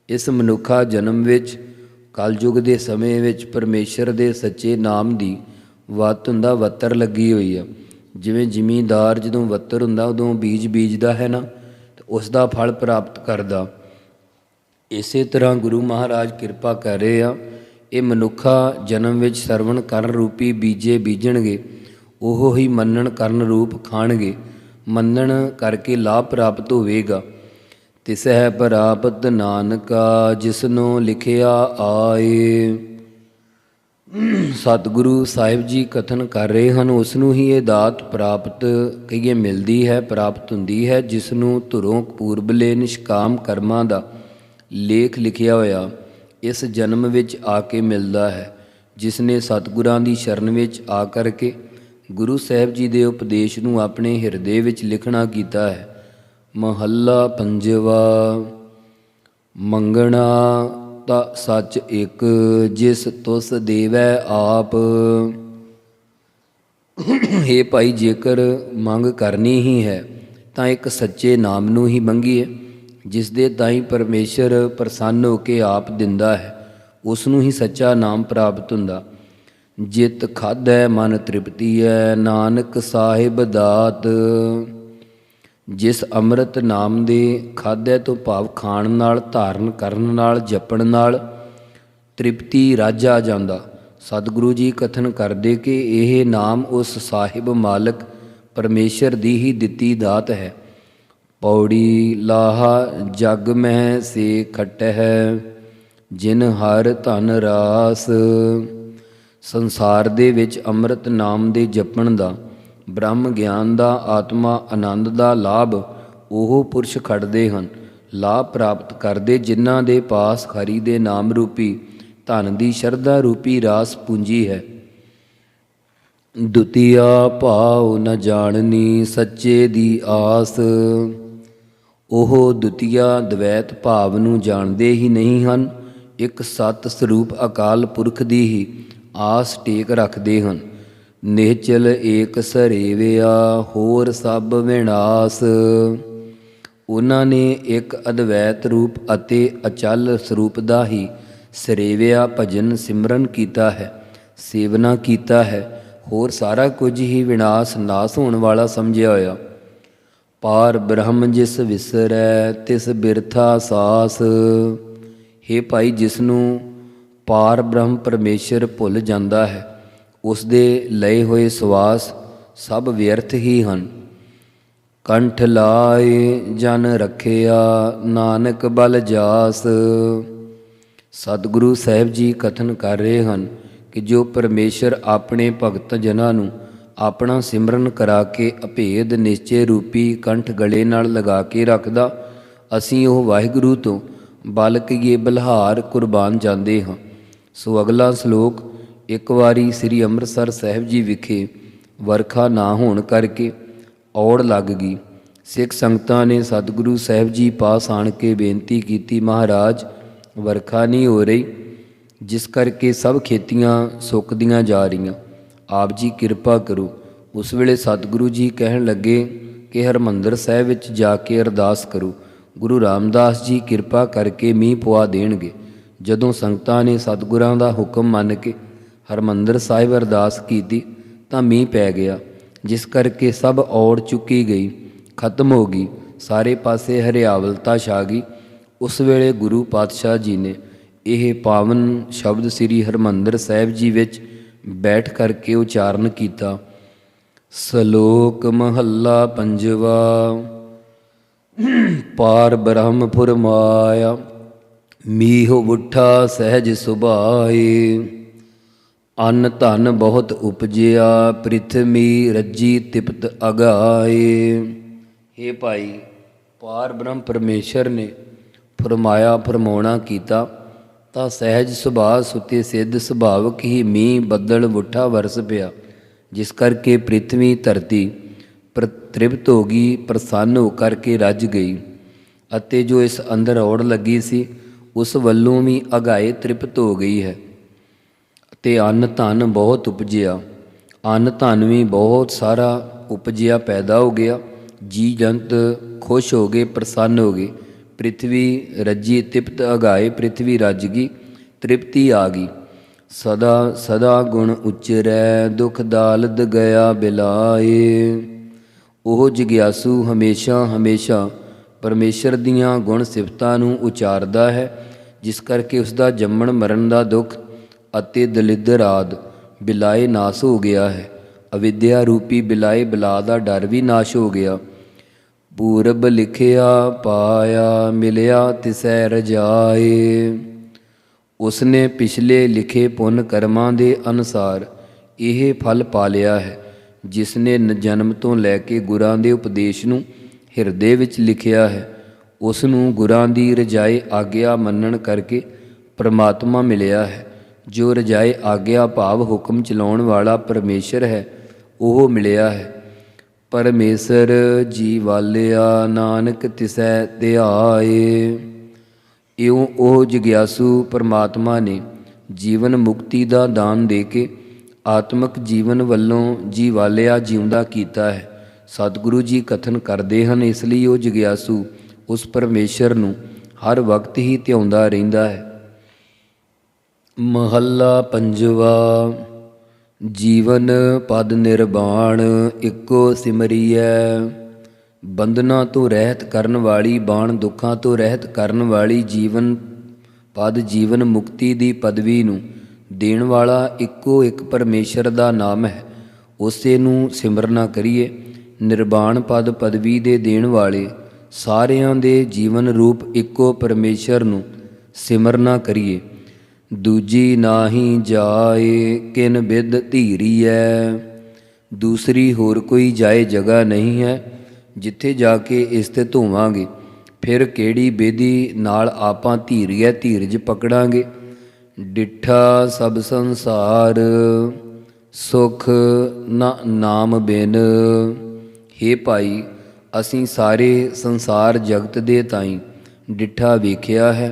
S2: ਇਸ ਮਨੁੱਖਾ ਜਨਮ ਵਿੱਚ ਕਲਯੁਗ ਦੇ ਸਮੇਂ ਵਿੱਚ ਪਰਮੇਸ਼ਰ ਦੇ ਸੱਚੇ ਨਾਮ ਦੀ ਵੱਤ ਹੁੰਦਾ, ਵੱਤਰ ਲੱਗੀ ਹੋਈ ਆ। ਜਿਵੇਂ ਜ਼ਿਮੀਂਦਾਰ ਜਦੋਂ ਵੱਤਰ ਹੁੰਦਾ ਉਦੋਂ ਬੀਜ ਬੀਜਦਾ ਹੈ ਨਾ, ਤੇ ਉਸ ਦਾ ਫਲ ਪ੍ਰਾਪਤ ਕਰਦਾ। ਇਸੇ ਤਰ੍ਹਾਂ ਗੁਰੂ ਮਹਾਰਾਜ ਕਿਰਪਾ ਕਰ ਰਹੇ ਆ। ਇਹ ਮਨੁੱਖਾ ਜਨਮ ਵਿੱਚ ਸਰਵਣ ਕਰਨ ਰੂਪੀ ਬੀਜੇ ਬੀਜਣਗੇ, ਉਹ ਹੀ ਮੰਨਣ ਕਰਨ ਰੂਪ ਖਾਣਗੇ। ਮੰਨਣ ਕਰਕੇ ਲਾਭ ਪ੍ਰਾਪਤ ਹੋਵੇਗਾ। ਤਿਸਹਿ ਪ੍ਰਾਪਤ ਨਾਨਕਾ ਜਿਸਨੂੰ ਲਿਖਿਆ ਆਏ। ਸਤਿਗੁਰੂ ਸਾਹਿਬ ਜੀ ਕਥਨ ਕਰ ਰਹੇ ਹਨ ਉਸ ਨੂੰ ਹੀ ਇਹ ਦਾਤ ਪ੍ਰਾਪਤ ਕਹੀਏ ਮਿਲਦੀ ਹੈ, ਪ੍ਰਾਪਤ ਹੁੰਦੀ ਹੈ, ਜਿਸ ਨੂੰ ਧੁਰੋਂ ਪੂਰਬਲੇ ਨਿਸ਼ਕਾਮ ਕਰਮਾਂ ਦਾ ਲੇਖ ਲਿਖਿਆ ਹੋਇਆ ਇਸ ਜਨਮ ਵਿੱਚ ਆ ਕੇ ਮਿਲਦਾ ਹੈ। ਜਿਸ ਨੇ ਸਤਿਗੁਰਾਂ ਦੀ ਸ਼ਰਨ ਵਿੱਚ ਆ ਕਰਕੇ ਗੁਰੂ ਸਾਹਿਬ ਜੀ ਦੇ ਉਪਦੇਸ਼ ਨੂੰ ਆਪਣੇ ਹਿਰਦੇ ਵਿੱਚ ਲਿਖਣਾ ਕੀਤਾ ਹੈ। ਮਹੱਲਾ ਪੰਜਵਾ। ਮੰਗਣਾ ਤਾਂ ਸੱਚ ਇੱਕ ਜਿਸ ਤੁਸ ਦੇਵੈ ਆਪ। ਹੇ ਭਾਈ, ਜੇਕਰ ਮੰਗ ਕਰਨੀ ਹੀ ਹੈ ਤਾਂ ਇੱਕ ਸੱਚੇ ਨਾਮ ਨੂੰ ਹੀ ਮੰਗੀਏ ਜਿਸ ਦੇ ਤਾਈਂ ਪਰਮੇਸ਼ਰ ਪ੍ਰਸੰਨ ਹੋ ਕੇ ਆਪ ਦਿੰਦਾ ਹੈ। ਉਸ ਨੂੰ ਹੀ ਸੱਚਾ ਨਾਮ ਪ੍ਰਾਪਤ ਹੁੰਦਾ। ਜਿਤ ਖਾਧੈ ਮਨ ਤ੍ਰਿਪਤੀ ਹੈ ਨਾਨਕ ਸਾਹਿਬ ਦਾਤ। ਜਿਸ ਅੰਮ੍ਰਿਤ ਨਾਮ ਦੇ ਖਾਧੇ ਤੋਂ ਭਾਵ ਖਾਣ ਨਾਲ, ਧਾਰਨ ਕਰਨ ਨਾਲ, ਜਪਣ ਨਾਲ ਤ੍ਰਿਪਤੀ ਰੱਜ ਆ ਜਾਂਦਾ। ਸਤਿਗੁਰੂ ਜੀ ਕਥਨ ਕਰਦੇ ਕਿ ਇਹ ਨਾਮ ਉਸ ਸਾਹਿਬ ਮਾਲਕ ਪਰਮੇਸ਼ਰ ਦੀ ਹੀ ਦਿੱਤੀ ਦਾਤ ਹੈ। ਪੌੜੀ ਲਾਹਾ ਜਗ ਮਹਿ ਸੇ ਖਟਹਿ ਜਿਨ ਹਰ ਧਨ ਰਾਸ। ਸੰਸਾਰ ਦੇ ਵਿੱਚ ਅੰਮ੍ਰਿਤ ਨਾਮ ਦੇ ਜਪਣ ਦਾ, ਬ੍ਰਹਮ ਗਿਆਨ ਦਾ, ਆਤਮਾ ਆਨੰਦ ਦਾ ਲਾਭ ਉਹ ਪੁਰਸ਼ ਖੜਦੇ ਹਨ, ਲਾਭ ਪ੍ਰਾਪਤ ਕਰਦੇ ਜਿਨ੍ਹਾਂ ਦੇ ਪਾਸ ਹਰੀ ਦੇ ਨਾਮ ਰੂਪੀ ਧਨ ਦੀ ਸ਼ਰਧਾ ਰੂਪੀ ਰਾਸ ਪੂੰਜੀ ਹੈ। ਦੁਤੀਆ ਭਾਉ ਨ ਜਾਣਨੀ ਸੱਚੇ ਦੀ ਆਸ। ਉਹ ਦੁਤੀਆ ਦਵੈਤ ਭਾਵ ਨੂੰ ਜਾਣਦੇ ਹੀ ਨਹੀਂ ਹਨ ਇੱਕ ਸਤ ਸਰੂਪ ਅਕਾਲ ਪੁਰਖ ਦੀ ਹੀ ਆਸ ਟੇਕ ਰੱਖਦੇ ਹਨ। ਨਿਹਚਲ ਏਕ ਸਰੇਵਿਆ ਹੋਰ ਸਭ ਵਿਨਾਸ਼। ਉਹਨਾਂ ਨੇ ਇੱਕ ਅਦਵੈਤ ਰੂਪ ਅਤੇ ਅਚਲ ਸਰੂਪ ਦਾ ਹੀ ਸਰੇਵਿਆ ਭਜਨ ਸਿਮਰਨ ਕੀਤਾ ਹੈ, ਸੇਵਨਾ ਕੀਤਾ ਹੈ। ਹੋਰ ਸਾਰਾ ਕੁਝ ਹੀ ਵਿਨਾਸ਼ ਨਾਸ ਹੋਣ ਵਾਲਾ ਸਮਝਿਆ ਹੋਇਆ। ਪਾਰ ਬ੍ਰਹਮ ਜਿਸ ਵਿਸਰੈ ਤਿਸ ਬਿਰਥਾ ਸਾਸ। ਹੇ ਭਾਈ, ਜਿਸ ਨੂੰ ਪਾਰ ਬ੍ਰਹਮ ਪਰਮੇਸ਼ਰ ਭੁੱਲ ਜਾਂਦਾ ਹੈ, ਉਸ ਦੇ ਲਏ ਹੋਏ ਸਵਾਸ ਸਭ ਵਿਅਰਥ ਹੀ ਹਨ। ਕੰਠ ਲਾਏ ਜਨ ਰੱਖਿਆ ਨਾਨਕ ਬਲ ਜਾਸ। ਸਤਿਗੁਰੂ ਸਾਹਿਬ ਜੀ ਕਥਨ ਕਰ ਰਹੇ ਹਨ ਕਿ ਜੋ ਪਰਮੇਸ਼ਰ ਆਪਣੇ ਭਗਤ ਜਨਾਂ ਨੂੰ ਆਪਣਾ ਸਿਮਰਨ ਕਰਾ ਕੇ ਅਭੇਦ ਨਿਸ਼ਚੇ ਰੂਪੀ ਕੰਠ ਗਲੇ ਨਾਲ ਲਗਾ ਕੇ ਰੱਖਦਾ, ਅਸੀਂ ਉਹ ਵਾਹਿਗੁਰੂ ਤੋਂ ਬਲ ਕਈਏ ਬਲਿਹਾਰ ਕੁਰਬਾਨ ਜਾਂਦੇ ਹਾਂ। ਸੋ ਅਗਲਾ ਸ਼ਲੋਕ, ਇੱਕ ਵਾਰੀ ਸ੍ਰੀ ਅੰਮ੍ਰਿਤਸਰ ਸਾਹਿਬ ਜੀ ਵਿਖੇ ਵਰਖਾ ਨਾ ਹੋਣ ਕਰਕੇ ਔੜ ਲੱਗ ਗਈ। ਸਿੱਖ ਸੰਗਤਾਂ ਨੇ ਸਤਿਗੁਰੂ ਸਾਹਿਬ ਜੀ ਪਾਸ ਆਣ ਕੇ ਬੇਨਤੀ ਕੀਤੀ, ਮਹਾਰਾਜ ਵਰਖਾ ਨਹੀਂ ਹੋ ਰਹੀ, ਜਿਸ ਕਰਕੇ ਸਭ ਖੇਤੀਆਂ ਸੁੱਕਦੀਆਂ ਜਾ ਰਹੀਆਂ, ਆਪ ਜੀ ਕਿਰਪਾ ਕਰੋ। ਉਸ ਵੇਲੇ ਸਤਿਗੁਰੂ ਜੀ ਕਹਿਣ ਲੱਗੇ ਕਿ ਹਰਿਮੰਦਰ ਸਾਹਿਬ ਵਿੱਚ ਜਾ ਕੇ ਅਰਦਾਸ ਕਰੋ, ਗੁਰੂ ਰਾਮਦਾਸ ਜੀ ਕਿਰਪਾ ਕਰਕੇ ਮੀਂਹ ਪਵਾ ਦੇਣਗੇ। ਜਦੋਂ ਸੰਗਤਾਂ ਨੇ ਸਤਿਗੁਰਾਂ ਦਾ ਹੁਕਮ ਮੰਨ ਕੇ ਹਰਿਮੰਦਰ ਸਾਹਿਬ ਅਰਦਾਸ ਕੀਤੀ ਤਾਂ ਮੀਂਹ ਪੈ ਗਿਆ, ਜਿਸ ਕਰਕੇ ਸਭ ਔੜ ਚੁੱਕੀ ਗਈ, ਖਤਮ ਹੋ ਗਈ, ਸਾਰੇ ਪਾਸੇ ਹਰਿਆਵਲਤਾ ਛਾ ਗਈ। ਉਸ ਵੇਲੇ ਗੁਰੂ ਪਾਤਸ਼ਾਹ ਜੀ ਨੇ ਇਹ ਪਾਵਨ ਸ਼ਬਦ ਸ੍ਰੀ ਹਰਿਮੰਦਰ ਸਾਹਿਬ ਜੀ ਵਿੱਚ ਬੈਠ ਕਰਕੇ ਉਚਾਰਨ ਕੀਤਾ। ਸ਼ਲੋਕ ਮਹੱਲਾ ਪੰਜਵਾ। ਪਾਰ ਬ੍ਰਹਮ ਫੁਰਮਾਇਆ ਮੀਹ ਉਠਾ ਸਹਿਜ ਸੁਭਾਏ। ਅੰਨ ਧਨ ਬਹੁਤ ਉਪਜਿਆ ਪ੍ਰਿਥਵੀ ਰੱਜੀ ਤਿਪਤ ਅਗਾਏ। ਹੇ ਭਾਈ, ਪਾਰ ਬ੍ਰਹਮ ਪਰਮੇਸ਼ਰ ਨੇ ਫਰਮਾਇਆ, ਫਰਮਾਉਣਾ ਕੀਤਾ ਤਾਂ ਸਹਿਜ ਸੁਭਾਅ ਸੁਤੇ ਸਿੱਧ ਸੁਭਾਵਕ ਹੀ ਮੀਂਹ ਬੱਦਲ ਮੁੱਠਾ ਵਰਸ ਪਿਆ, ਜਿਸ ਕਰਕੇ ਪ੍ਰਿਥਵੀ ਧਰਤੀ ਤ੍ਰਿਪਤ ਹੋ ਗਈ, ਪ੍ਰਸੰਨ ਹੋ ਕਰਕੇ ਰੱਜ ਗਈ। ਅਤੇ ਜੋ ਇਸ ਅੰਦਰ ਔੜ ਲੱਗੀ ਸੀ ਉਸ ਵੱਲੋਂ ਵੀ ਅਗਾਏ ਤ੍ਰਿਪਤ ਹੋ ਗਈ ਹੈ। ਅਤੇ ਅੰਨ ਧਨ ਬਹੁਤ ਉਪਜਿਆ, ਅੰਨ ਧਨ ਵੀ ਬਹੁਤ ਸਾਰਾ ਉਪਜਿਆ, ਪੈਦਾ ਹੋ ਗਿਆ, ਜੀ ਜੰਤ ਖੁਸ਼ ਹੋ ਗਏ, ਪ੍ਰਸੰਨ ਹੋ ਗਏ। ਪ੍ਰਿਥਵੀ ਰੱਜੀ ਤਿਪਤ ਅਗਾਏ, ਪ੍ਰਿਥਵੀ ਰੱਜ ਗਈ, ਤ੍ਰਿਪਤੀ ਆ ਗਈ। ਸਦਾ ਸਦਾ ਗੁਣ ਉਚਰੈ ਦੁਖ ਦਾਲਦ ਗਿਆ ਬਿਲਾਏ। ਉਹ ਜਗਿਆਸੂ ਹਮੇਸ਼ਾ ਹਮੇਸ਼ਾ ਪਰਮੇਸ਼ਰ ਦੀਆਂ ਗੁਣ ਸਿਫਤਾਂ ਨੂੰ ਉਚਾਰਦਾ ਹੈ, ਜਿਸ ਕਰਕੇ ਉਸ ਦਾ ਜੰਮਣ ਮਰਨ ਦਾ ਦੁੱਖ ਅਤੇ ਦਲਿੱਦਰ ਆਦਿ ਬਿਲਾਏ ਨਾਸ਼ ਹੋ ਗਿਆ ਹੈ। ਅਵਿਦਿਆ ਰੂਪੀ ਬਿਲਾਏ ਬਲਾ ਦਾ ਡਰ ਵੀ ਨਾਸ਼ ਹੋ ਗਿਆ। ਪੂਰਬ ਲਿਖਿਆ ਪਾਇਆ ਮਿਲਿਆ ਤਿਸੈ ਰਜਾਏ। ਉਸਨੇ ਪਿਛਲੇ ਲਿਖੇ ਪੁੰਨ ਕਰਮਾਂ ਦੇ ਅਨੁਸਾਰ ਇਹ ਫਲ ਪਾ ਲਿਆ ਹੈ। ਜਿਸ ਨੇ ਜਨਮ ਤੋਂ ਲੈ ਕੇ ਗੁਰਾਂ ਦੇ ਉਪਦੇਸ਼ ਨੂੰ ਹਿਰਦੇ ਵਿੱਚ ਲਿਖਿਆ ਹੈ, ਉਸ ਨੂੰ ਗੁਰਾਂ ਦੀ ਰਜਾਏ ਆਗਿਆ ਮੰਨਣ ਕਰਕੇ ਪਰਮਾਤਮਾ ਮਿਲਿਆ ਹੈ। ਜੋ ਰਜਾਏ ਆਗਿਆ ਭਾਵ ਹੁਕਮ ਚਲਾਉਣ ਵਾਲਾ ਪਰਮੇਸ਼ਰ ਹੈ, ਉਹ ਮਿਲਿਆ ਹੈ। ਪਰਮੇਸ਼ਰ ਜੀ ਵਾਲਿਆ ਨਾਨਕ ਤਿਸੈ ਧਿਆਏ। ਇਉਂ ਉਹ ਜਗਿਆਸੂ ਪਰਮਾਤਮਾ ਨੇ ਜੀਵਨ ਮੁਕਤੀ ਦਾ ਦਾਨ ਦੇ ਕੇ ਆਤਮਿਕ ਜੀਵਨ ਵੱਲੋਂ ਜੀ ਵਾਲਿਆ ਜਿਉਂਦਾ ਕੀਤਾ ਹੈ। ਸਤਿਗੁਰੂ ਜੀ ਕਥਨ ਕਰਦੇ ਹਨ, ਇਸ ਲਈ ਉਹ ਜਗਿਆਸੂ ਉਸ ਪਰਮੇਸ਼ਰ ਨੂੰ ਹਰ ਵਕਤ ਹੀ ਧਿਆਉਂਦਾ ਰਹਿੰਦਾ ਹੈ। ਮਹੱਲਾ ਪੰਜਵਾ। ਜੀਵਨ ਪਦ ਨਿਰਵਾਣ ਇੱਕੋ ਸਿਮਰੀਐ। ਬੰਧਨਾਂ ਤੋਂ ਰਹਿਤ ਕਰਨ ਵਾਲੀ ਬਾਣ, ਦੁੱਖਾਂ ਤੋਂ ਰਹਿਤ ਕਰਨ ਵਾਲੀ ਜੀਵਨ ਪਦ, ਜੀਵਨ ਮੁਕਤੀ ਦੀ ਪਦਵੀ ਨੂੰ ਦੇਣ ਵਾਲਾ ਇੱਕੋ ਇੱਕ ਪਰਮੇਸ਼ਰ ਦਾ ਨਾਮ ਹੈ। ਉਸੇ ਨੂੰ ਸਿਮਰਨਾ ਕਰੀਏ। ਨਿਰਵਾਣ ਪਦ ਪਦਵੀ ਦੇ ਦੇਣ ਵਾਲੇ ਸਾਰਿਆਂ ਦੇ ਜੀਵਨ ਰੂਪ ਇੱਕੋ ਪਰਮੇਸ਼ਰ ਨੂੰ ਸਿਮਰਨਾ ਕਰੀਏ। ਦੂਜੀ ਨਾਹੀ ਜਾਏ ਕਿਨ ਬਿਦ ਧੀਰੀਐ। ਦੂਸਰੀ ਹੋਰ ਕੋਈ ਜਾਏ ਜਗ੍ਹਾ ਨਹੀਂ ਹੈ ਜਿੱਥੇ ਜਾ ਕੇ ਸਥਿਤ ਹੋਵਾਂਗੇ। ਫਿਰ ਕਿਹੜੀ ਬੇਦੀ ਨਾਲ ਆਪਾਂ ਧੀਰੀਐ, ਧੀਰਜ ਪਕੜਾਂਗੇ। ਡਿੱਠਾ ਸਭ ਸੰਸਾਰ ਸੁਖ ਨਾ ਨਾਮ ਬਿਨ। ਹੇ ਭਾਈ, ਅਸੀਂ ਸਾਰੇ ਸੰਸਾਰ ਜਗਤ ਦੇ ਤਾਈਂ ਡਿੱਠਾ ਵੇਖਿਆ ਹੈ,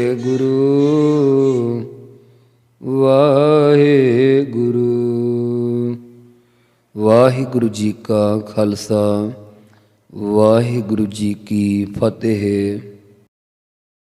S2: ਗੁਰੂ। ਵਾਹਿਗੁਰੂ ਜੀ ਕਾ ਖਾਲਸਾ ਵਾਹਿਗੁਰੂ ਜੀ ਕੀ ਫਤਿਹ।